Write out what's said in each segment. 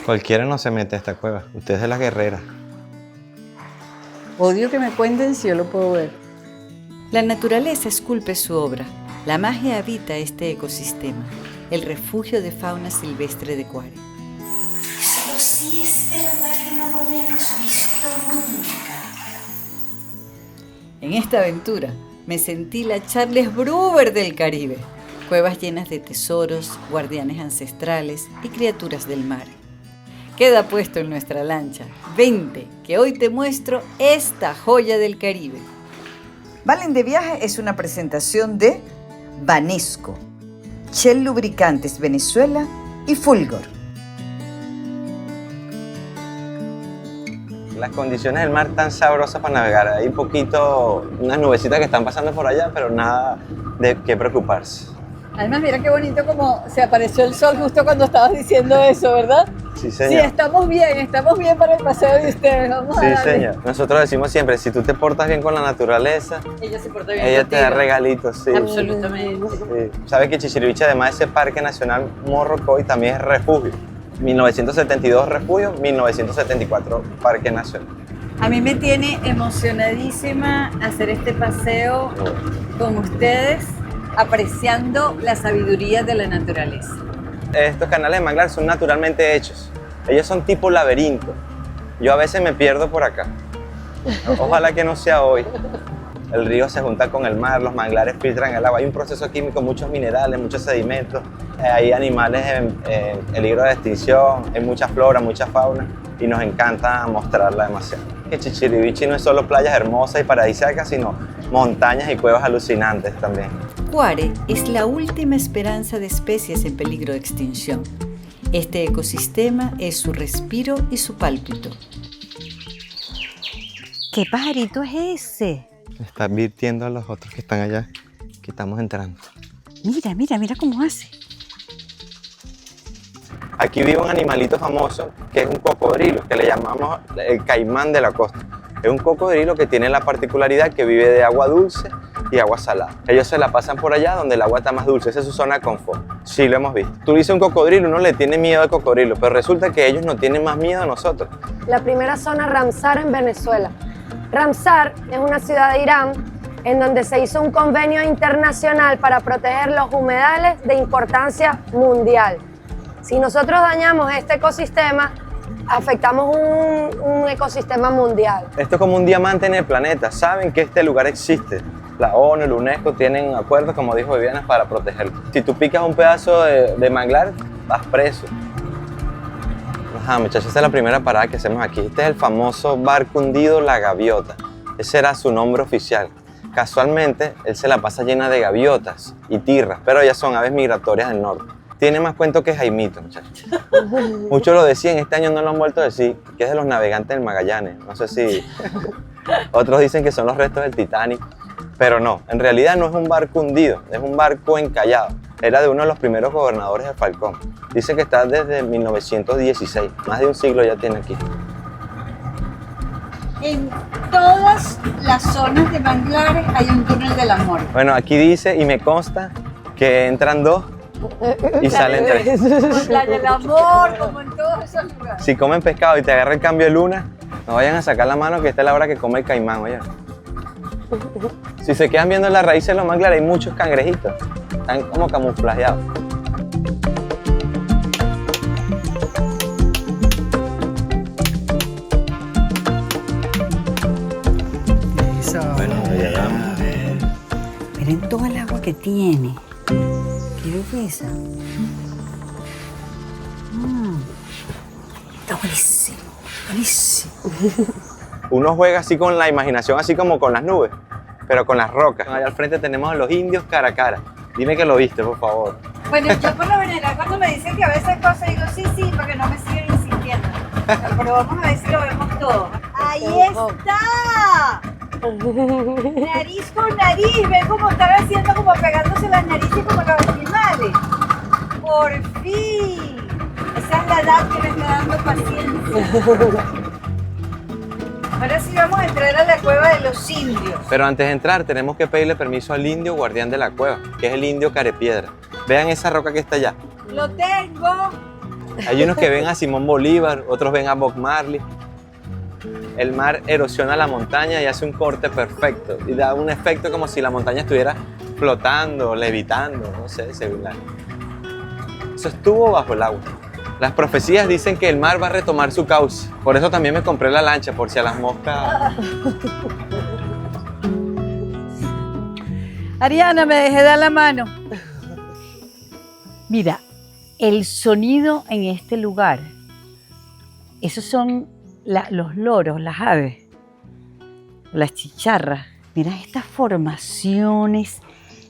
Cualquiera no se mete a esta cueva. Usted es de la guerrera. Odio que me cuenten si yo lo puedo ver. La naturaleza esculpe su obra. La magia habita este ecosistema, el refugio de fauna silvestre de Cuare. Solo sí es verdad que no lo habíamos visto nunca. En esta aventura me sentí la Charles Bruber del Caribe. Cuevas llenas de tesoros, guardianes ancestrales y criaturas del mar. Queda puesto en nuestra lancha. Vente, que hoy te muestro esta joya del Caribe. Valen de Viaje es una presentación de Banesco, Shell Lubricantes Venezuela y Fulgor. Las condiciones del mar tan sabrosas para navegar. Hay un poquito, unas nubecitas que están pasando por allá, pero nada de qué preocuparse. Además, mira qué bonito como se apareció el sol justo cuando estabas diciendo eso, ¿verdad? Sí, Sí, señor. estamos bien para el paseo de ustedes. Vamos a Sí, darle. señor. Nosotros decimos siempre, si tú te portas bien con la naturaleza, Ella se porta bien ella te da contigo. regalitos, sí. Absolutamente. Sí. ¿Sabes que Chichiriviche, además de ese Parque Nacional Morrocoy, también es refugio? 1972 refugio, 1974 Parque Nacional. A mí me tiene emocionadísima hacer este paseo con ustedes, apreciando la sabiduría de la naturaleza. Estos canales de manglar son naturalmente hechos. Ellos son tipo laberinto. Yo a veces me pierdo por acá. Ojalá que no sea hoy. El río se junta con el mar, los manglares filtran el agua. Hay un proceso químico, muchos minerales, muchos sedimentos. Hay animales en peligro de extinción, hay mucha flora, mucha fauna y nos encanta mostrarla demasiado. Que Chichiriviche no es solo playas hermosas y paradisíacas, sino montañas y cuevas alucinantes también. Cuare es la última esperanza de especies en peligro de extinción. Este ecosistema es su respiro y su pálpito. ¿Qué pajarito es ese? Está advirtiendo a los otros que están allá que estamos entrando. Mira cómo hace. Aquí vive un animalito famoso que es un cocodrilo, que le llamamos el caimán de la costa. Es un cocodrilo que tiene la particularidad que vive de agua dulce y agua salada. Ellos se la pasan por allá donde el agua está más dulce, esa es su zona de confort. Sí, lo hemos visto. Tú dices un cocodrilo, uno le tiene miedo al cocodrilo, pero resulta que ellos nos tienen más miedo a nosotros. La primera zona Ramsar en Venezuela. Ramsar es una ciudad de Irán en donde se hizo un convenio internacional para proteger los humedales de importancia mundial. Si nosotros dañamos este ecosistema, afectamos un ecosistema mundial. Esto es como un diamante en el planeta, saben que este lugar existe. La ONU, la UNESCO tienen acuerdos, como dijo Viviana, para protegerlo. Si tú picas un pedazo de manglar, vas preso. Ajá, muchachos, esta es la primera parada que hacemos aquí. Este es el famoso barco hundido La Gaviota. Ese era su nombre oficial. Casualmente, él se la pasa llena de gaviotas y tirras, pero ellas son aves migratorias del norte. Tiene más cuento que Jaimito, muchachos. Muchos lo decían, este año no lo han vuelto a decir, que es de los navegantes del Magallanes. No sé si... Otros dicen que son los restos del Titanic, pero no. En realidad no es un barco hundido, es un barco encallado. Era de uno de los primeros gobernadores de Falcón. Dice que está desde 1916, más de un siglo ya tiene aquí. En todas las zonas de manglares hay un túnel del amor. Bueno, aquí dice, y me consta, que entran dos y salen tres. Como en Playa del Amor, como en todos esos lugares. Si comen pescado y te agarra el cambio de luna, no vayan a sacar la mano que esta es la hora que come el caimán, oye. Si se quedan viendo la raíz de los manglares, hay muchos cangrejitos. Están como camuflajeados. Bueno, ya llegamos. Miren toda el agua que tiene. Qué belleza. Está buenísimo, buenísimo. Uno juega así con la imaginación, así como con las nubes, pero con las rocas. Allá al frente tenemos a los indios cara a cara. Dime que lo viste, por favor. Bueno, yo por lo general cuando me dicen que a veces cosas digo sí, para que no me sigan insistiendo. Pero vamos a ver si lo vemos todo. ¡Ahí está! Nariz con nariz, ven cómo están haciendo, como pegándose las narices como los animales. ¡Por fin! Esa es la edad que me está dando paciencia. Ahora sí vamos a entrar a la cueva de los indios. Pero antes de entrar tenemos que pedirle permiso al indio guardián de la cueva, que es el indio Carepiedra. Vean esa roca que está allá. Lo tengo. Hay unos que ven a Simón Bolívar, otros ven a Bob Marley. El mar erosiona la montaña y hace un corte perfecto y da un efecto como si la montaña estuviera flotando, levitando, no sé, eso estuvo bajo el agua. Las profecías dicen que el mar va a retomar su cauce. Por eso también me compré la lancha, por si a las moscas... Ariana, me dejé dar la mano. Mira, el sonido en este lugar, esos son los loros, las aves, las chicharras. Mira estas formaciones,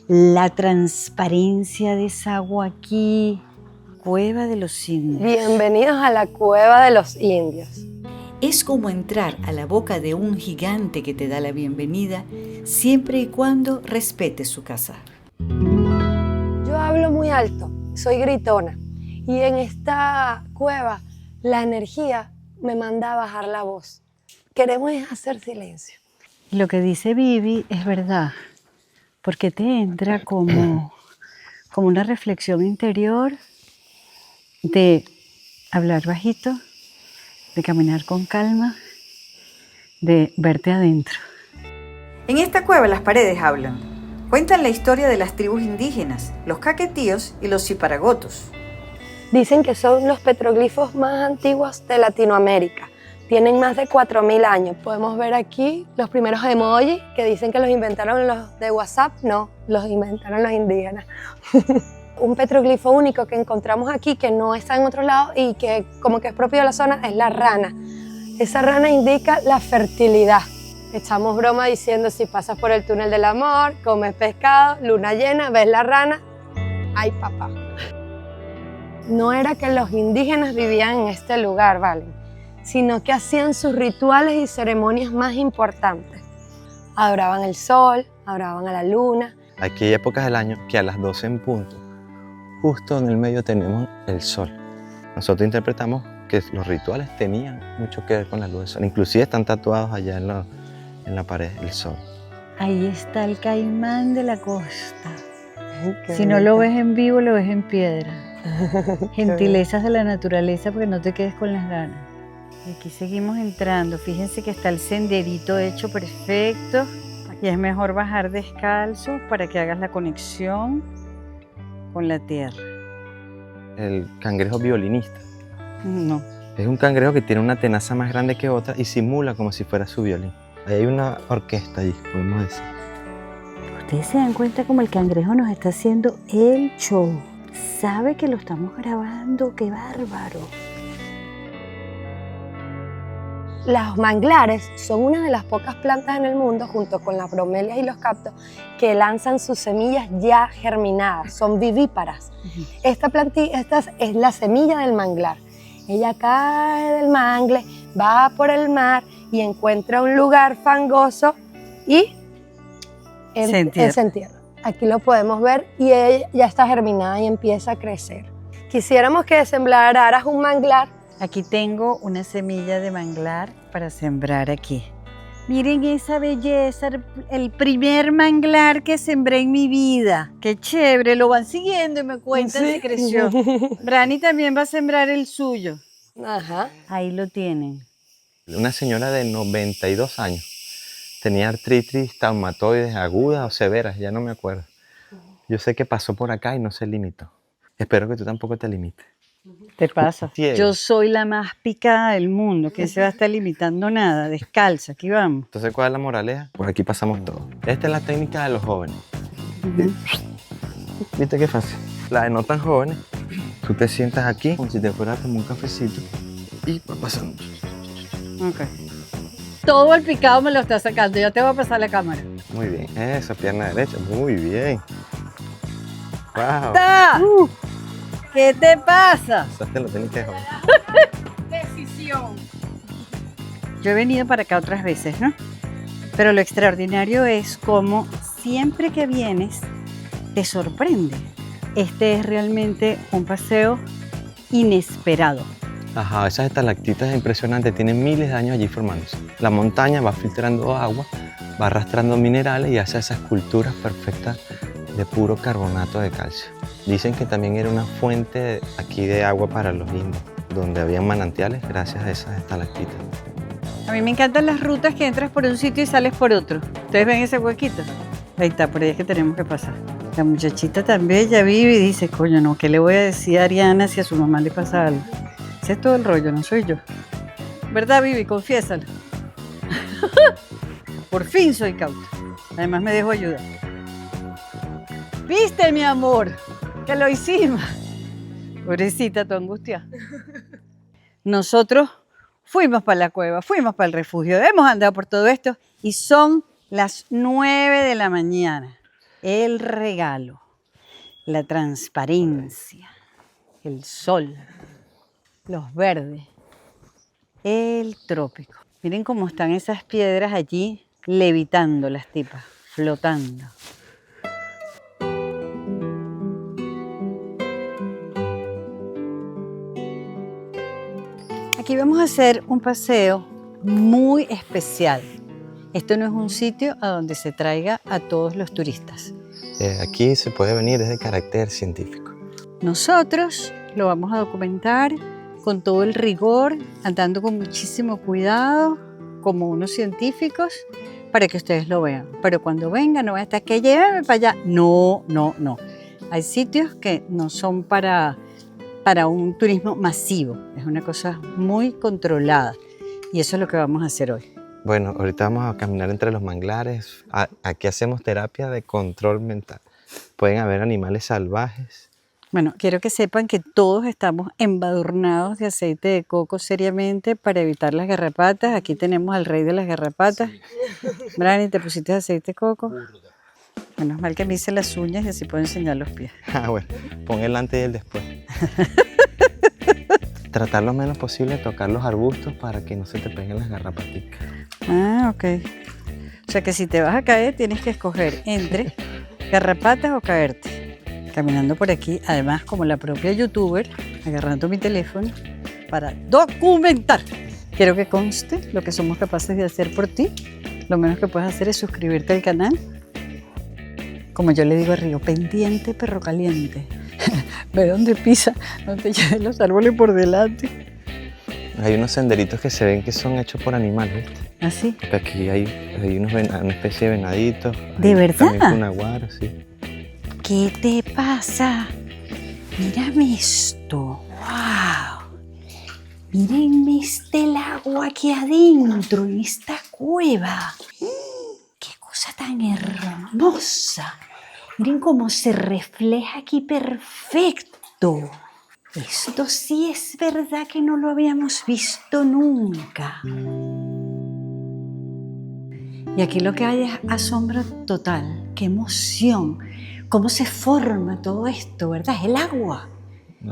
la transparencia de esa agua aquí. Cueva de los Indios. Bienvenidos a la Cueva de los Indios. Es como entrar a la boca de un gigante que te da la bienvenida siempre y cuando respetes su casa. Yo hablo muy alto, soy gritona y en esta cueva la energía me manda a bajar la voz. Queremos hacer silencio. Lo que dice Vivi es verdad, porque te entra como una reflexión interior de hablar bajito, de caminar con calma, de verte adentro. En esta cueva las paredes hablan. Cuentan la historia de las tribus indígenas, los caquetíos y los ciparagotos. Dicen que son los petroglifos más antiguos de Latinoamérica. Tienen más de 4.000 años. Podemos ver aquí los primeros emojis que dicen que los inventaron los de WhatsApp. No, los inventaron los indígenas. Un petroglifo único que encontramos aquí, que no está en otro lado y que como que es propio de la zona, es la rana. Esa rana indica la fertilidad. Echamos broma diciendo si pasas por el túnel del amor, comes pescado, luna llena, ves la rana, ¡ay papá! No era que los indígenas vivían en este lugar, ¿vale? Sino que hacían sus rituales y ceremonias más importantes. Adoraban el sol, adoraban a la luna. Aquí hay épocas del año que a las 12 en punto, justo en el medio tenemos el sol. Nosotros interpretamos que los rituales tenían mucho que ver con la luz del sol. Inclusive están tatuados allá en la pared, el sol. Ahí está el caimán de la costa. Si no lo ves en vivo, lo ves en piedra. Gentilezas de la naturaleza porque no te quedes con las ganas. Y aquí seguimos entrando. Fíjense que está el senderito hecho perfecto. Y es mejor bajar descalzo para que hagas la conexión con la tierra. El cangrejo violinista. No. Es un cangrejo que tiene una tenaza más grande que otra y simula como si fuera su violín. Ahí hay una orquesta allí, podemos decir. Ustedes se dan cuenta como el cangrejo nos está haciendo el show. Sabe que lo estamos grabando, qué bárbaro. Los manglares son una de las pocas plantas en el mundo, junto con las bromelias y los cactos, que lanzan sus semillas ya germinadas, son vivíparas. Esta es la semilla del manglar. Ella cae del mangle, va por el mar y encuentra un lugar fangoso y se entierra. Aquí lo podemos ver y ella ya está germinada y empieza a crecer. Quisiéramos que sembraras un manglar. Aquí tengo una semilla de manglar para sembrar aquí. Miren esa belleza, el primer manglar que sembré en mi vida. Qué chévere, lo van siguiendo y me cuentan si creció. Rani también va a sembrar el suyo. Ajá. Ahí lo tienen. Una señora de 92 años tenía artritis reumatoides agudas o severas, ya no me acuerdo. Yo sé que pasó por acá y no se limitó. Espero que tú tampoco te limites. Te pasa. Yo soy la más picada del mundo. ¿Quién se va a estar limitando nada? Descalza, aquí vamos. Entonces, ¿cuál es la moraleja? Por aquí pasamos todo. Esta es la técnica de los jóvenes. ¿Viste qué fácil? La de no tan jóvenes, tú te sientas aquí como si te fueras a tomar un cafecito y va pasando. Ok. Todo el picado me lo está sacando. Ya te voy a pasar la cámara. Muy bien. Eso, pierna derecha. Muy bien. ¡Wow! ¡Ta! ¿Qué te pasa? Usaste la técnica de joven. Decisión. Yo he venido para acá otras veces, ¿no? Pero lo extraordinario es cómo siempre que vienes te sorprende. Este es realmente un paseo inesperado. Ajá, esas estalactitas impresionantes tienen miles de años allí formándose. La montaña va filtrando agua, va arrastrando minerales y hace esas culturas perfectas de puro carbonato de calcio. Dicen que también era una fuente aquí de agua para los indios, donde había manantiales gracias a esas estalactitas. A mí me encantan las rutas que entras por un sitio y sales por otro. ¿Ustedes ven ese huequito? Ahí está, por ahí es que tenemos que pasar. La muchachita tan bella vive y dice, coño, no, ¿qué le voy a decir a Ariana si a su mamá le pasa algo? Ese es todo el rollo, no soy yo. ¿Verdad, Vivi? Confiésalo. Por fin soy cauta. Además me dejo ayudar. ¿Viste, mi amor? Que lo hicimos. Pobrecita, tu angustia. Nosotros fuimos para la cueva, fuimos para el refugio, hemos andado por todo esto y son las 9 de la mañana. El regalo, la transparencia, el sol, los verdes, el trópico. Miren cómo están esas piedras allí levitando las tipas, flotando. Aquí vamos a hacer un paseo muy especial. Esto no es un sitio a donde se traiga a todos los turistas. Aquí se puede venir, es de carácter científico. Nosotros lo vamos a documentar con todo el rigor, andando con muchísimo cuidado, como unos científicos, para que ustedes lo vean. Pero cuando vengan, no hasta que llévenme para allá. No, no, no. Hay sitios que no son para un turismo masivo. Es una cosa muy controlada. Y eso es lo que vamos a hacer hoy. Bueno, ahorita vamos a caminar entre los manglares. Aquí hacemos terapia de control mental. Pueden haber animales salvajes. Bueno, quiero que sepan que todos estamos embadurnados de aceite de coco seriamente para evitar las garrapatas. Aquí tenemos al rey de las garrapatas. Brani, ¿te pusiste aceite de coco? Menos mal que me hice las uñas y así puedo enseñar los pies. Ah, bueno, pon el antes y el después. Tratar lo menos posible de tocar los arbustos para que no se te peguen las garrapaticas. Ah, ok. O sea que si te vas a caer, tienes que escoger entre garrapatas o caerte. Caminando por aquí, además como la propia youtuber, agarrando mi teléfono para documentar. Quiero que conste lo que somos capaces de hacer por ti. Lo menos que puedes hacer es suscribirte al canal. Como yo le digo a Río, pendiente perro caliente. Ve dónde pisa, no te lleves los árboles por delante. Hay unos senderitos que se ven que son hechos por animales, ¿viste? ¿Ah, sí? Aquí hay una especie de venaditos. ¿De verdad? También un aguaro, sí. ¿Qué te pasa? Mírame esto. ¡Wow! Mírenme el agua aquí adentro, en esta cueva. ¡Qué cosa tan hermosa! Miren cómo se refleja aquí perfecto. Esto sí es verdad que no lo habíamos visto nunca. Y aquí lo que hay es asombro total. ¡Qué emoción! ¿Cómo se forma todo esto, verdad? Es el agua.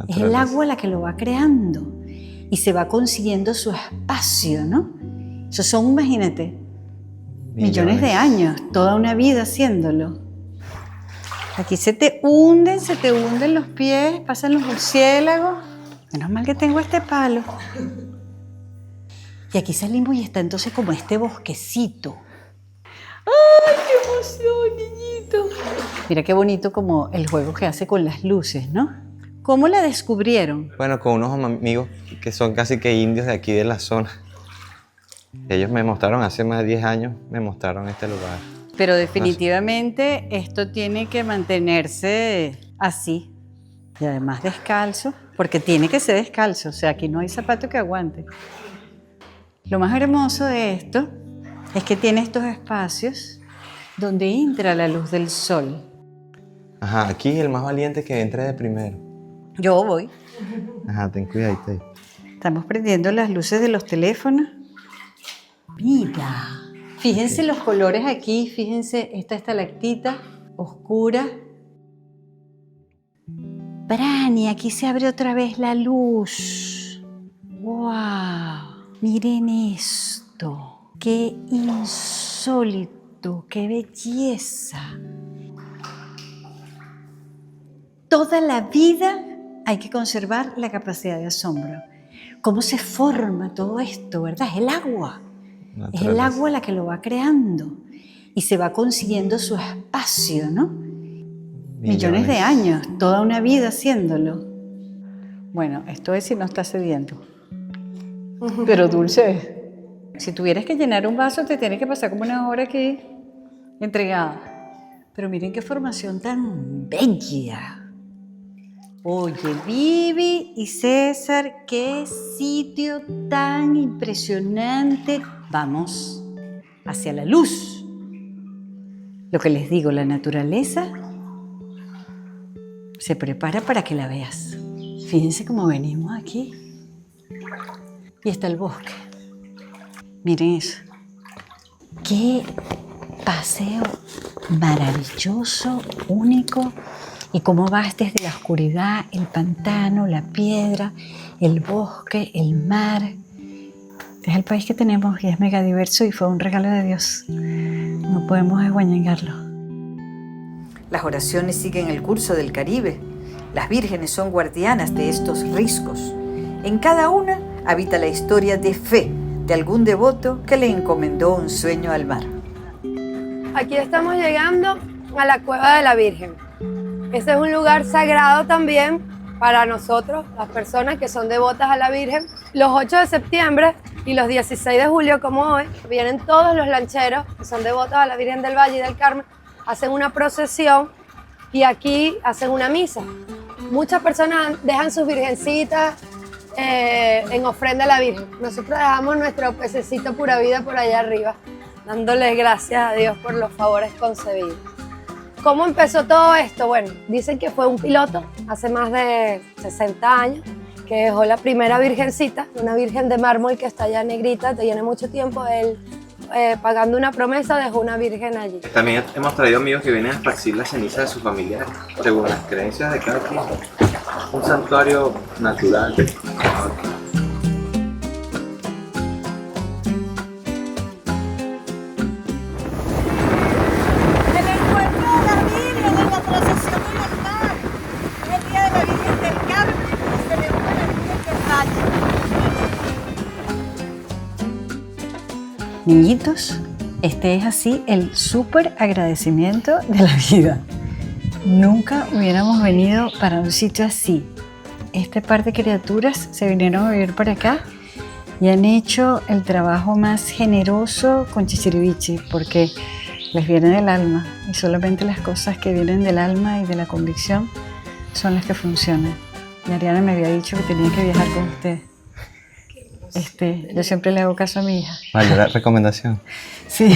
Es el agua la que lo va creando. Y se va consiguiendo su espacio, ¿no? Eso son, imagínate, millones de años, toda una vida haciéndolo. Aquí se te hunden los pies, pasan los murciélagos. Menos mal que tengo este palo. Y aquí salimos y está entonces como este bosquecito. ¡Ay, qué emoción, niñito! Mira qué bonito como el juego que hace con las luces, ¿no? ¿Cómo la descubrieron? Bueno, con unos amigos que son casi que indios de aquí de la zona. Ellos me mostraron hace más de 10 años, me mostraron este lugar. Pero definitivamente esto tiene que mantenerse así. Y además descalzo, porque tiene que ser descalzo. O sea, aquí no hay zapato que aguante. Lo más hermoso de esto es que tiene estos espacios donde entra la luz del sol. Ajá, aquí el más valiente que entre de primero. Yo voy. Ajá, ten cuidadito ahí. Estamos prendiendo las luces de los teléfonos. Mira, fíjense los colores aquí, fíjense esta estalactita oscura. Brani, aquí se abre otra vez la luz. ¡Wow! Miren esto. ¡Qué insólito! ¡Qué belleza! Toda la vida hay que conservar la capacidad de asombro. ¿Cómo se forma todo esto, verdad? Es el agua. Es el agua la que lo va creando y se va consiguiendo su espacio, ¿no? Millones de años, toda una vida haciéndolo. Bueno, esto es si no estás sediento. Pero dulce es. Si tuvieras que llenar un vaso, te tienes que pasar como una hora aquí entregada. Pero miren qué formación tan bella. Oye, Vivi y César, qué sitio tan impresionante. Vamos hacia la luz. Lo que les digo, la naturaleza se prepara para que la veas. Fíjense cómo venimos aquí. Y está el bosque. Miren eso. Qué paseo maravilloso, único. Y cómo vas desde la oscuridad, el pantano, la piedra, el bosque, el mar. Es el país que tenemos y es mega diverso y fue un regalo de Dios. No podemos desguañarlo. Las oraciones siguen el curso del Caribe. Las vírgenes son guardianas de estos riscos. En cada una habita la historia de fe de algún devoto que le encomendó un sueño al mar. Aquí estamos llegando a la Cueva de la Virgen. Este es un lugar sagrado también para nosotros, las personas que son devotas a la Virgen. Los 8 de septiembre y los 16 de julio, como hoy, vienen todos los lancheros que son devotos a la Virgen del Valle y del Carmen, hacen una procesión y aquí hacen una misa. Muchas personas dejan sus virgencitas en ofrenda a la Virgen. Nosotros dejamos nuestro pececito pura vida por allá arriba, dándole gracias a Dios por los favores concedidos. ¿Cómo empezó todo esto? Bueno, dicen que fue un piloto hace más de 60 años que dejó la primera virgencita, una virgen de mármol que está allá negrita, tiene mucho tiempo. Él, pagando una promesa, dejó una virgen allí. También hemos traído amigos que vienen a esparcir las cenizas de sus familiares, según las creencias de cada quien. Un santuario natural. Niñitos, este es así el súper agradecimiento de la vida. Nunca hubiéramos venido para un sitio así. Este par de criaturas se vinieron a vivir para acá y han hecho el trabajo más generoso con Chichirivichi porque les viene del alma y solamente las cosas que vienen del alma y de la convicción son las que funcionan. Y Ariana me había dicho que tenía que viajar con usted. Yo siempre le hago caso a mi hija. Vale, la recomendación. Sí.